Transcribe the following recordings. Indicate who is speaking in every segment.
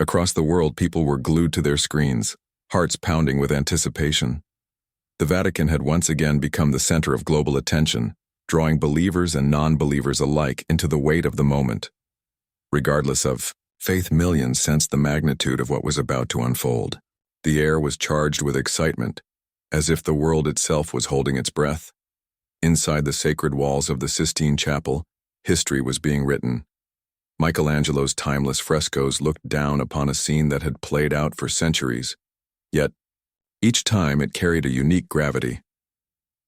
Speaker 1: Across the world, people were glued to their screens, hearts pounding with anticipation. The Vatican had once again become the center of global attention, drawing believers and non-believers alike into the weight of the moment. Regardless of faith, millions sensed the magnitude of what was about to unfold. The air was charged with excitement, as if the world itself was holding its breath. Inside the sacred walls of the Sistine Chapel, history was being written. Michelangelo's timeless frescoes looked down upon a scene that had played out for centuries, yet each time it carried a unique gravity.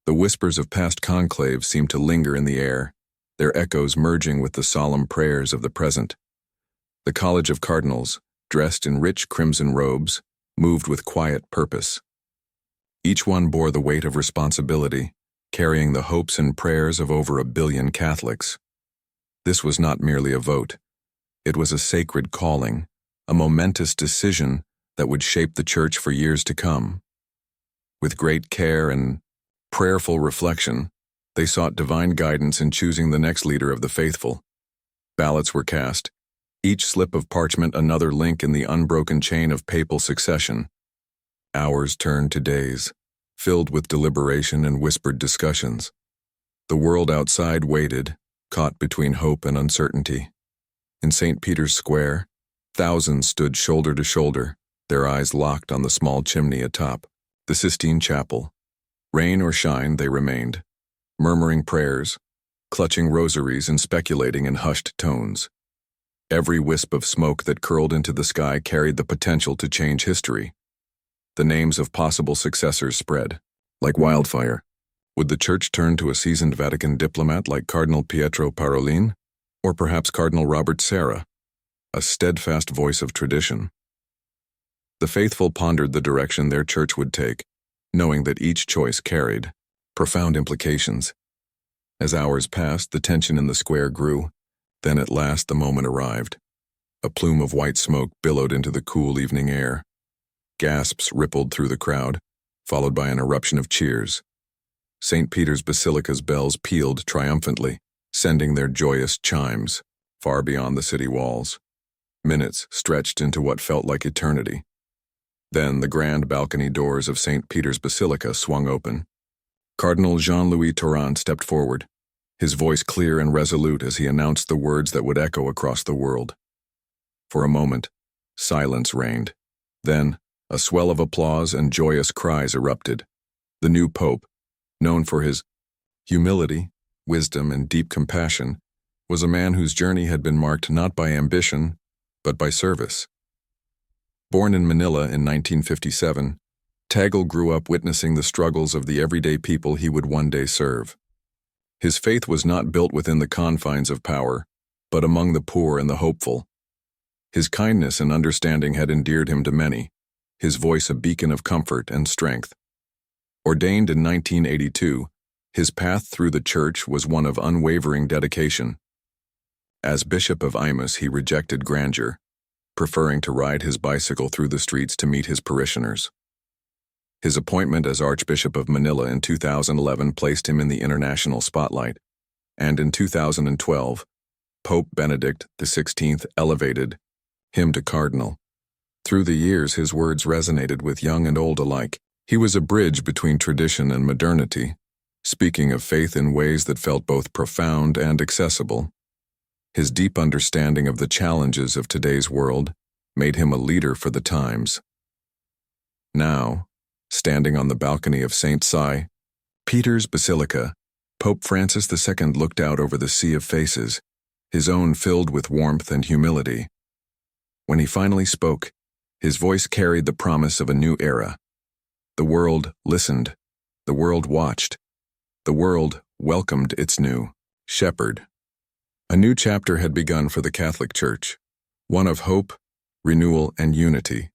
Speaker 1: The whispers of past conclaves seemed to linger in the air, their echoes merging with the solemn prayers of the present. The College of Cardinals, dressed in rich crimson robes, moved with quiet purpose. Each one bore the weight of responsibility, carrying the hopes and prayers of over 1 billion Catholics. This was not merely a vote. It was a sacred calling, a momentous decision that would shape the Church for years to come. With great care and prayerful reflection, they sought divine guidance in choosing the next leader of the faithful. Ballots were cast, each slip of parchment another link in the unbroken chain of papal succession. Hours turned to days, filled with deliberation and whispered discussions. The world outside waited, caught between hope and uncertainty. In St. Peter's Square, thousands stood shoulder to shoulder, their eyes locked on the small chimney atop the Sistine Chapel. Rain or shine, they remained, murmuring prayers, clutching rosaries and speculating in hushed tones. Every wisp of smoke that curled into the sky carried the potential to change history. The names of possible successors spread, like wildfire. Would the Church turn to a seasoned Vatican diplomat like Cardinal Pietro Parolin, or perhaps Cardinal Robert Sarah, a steadfast voice of tradition? The faithful pondered the direction their church would take, knowing that each choice carried profound implications. As hours passed, the tension in the square grew. Then at last the moment arrived. A plume of white smoke billowed into the cool evening air. Gasps rippled through the crowd, followed by an eruption of cheers. St. Peter's Basilica's bells pealed triumphantly, sending their joyous chimes far beyond the city walls. Minutes stretched into what felt like eternity. Then the grand balcony doors of St. Peter's Basilica swung open. Cardinal Jean-Louis Tagle stepped forward, his voice clear and resolute as he announced the words that would echo across the world. For a moment, silence reigned. Then, a swell of applause and joyous cries erupted. The new pope, known for his humility, wisdom, and deep compassion, was a man whose journey had been marked not by ambition, but by service. Born in Manila in 1957, Tagle grew up witnessing the struggles of the everyday people he would one day serve. His faith was not built within the confines of power, but among the poor and the hopeful. His kindness and understanding had endeared him to many, his voice a beacon of comfort and strength. Ordained in 1982, his path through the Church was one of unwavering dedication. As Bishop of Imus, he rejected grandeur, preferring to ride his bicycle through the streets to meet his parishioners. His appointment as Archbishop of Manila in 2011 placed him in the international spotlight, and in 2012, Pope Benedict XVI elevated him to cardinal. Through the years, his words resonated with young and old alike. He was a bridge between tradition and modernity, speaking of faith in ways that felt both profound and accessible. His deep understanding of the challenges of today's world made him a leader for the times. Now, standing on the balcony of St. Peter's Basilica, Pope Francis II looked out over the sea of faces, his own filled with warmth and humility. When he finally spoke, his voice carried the promise of a new era. The world listened, the world watched, the world welcomed its new shepherd. A new chapter had begun for the Catholic Church, one of hope, renewal, and unity.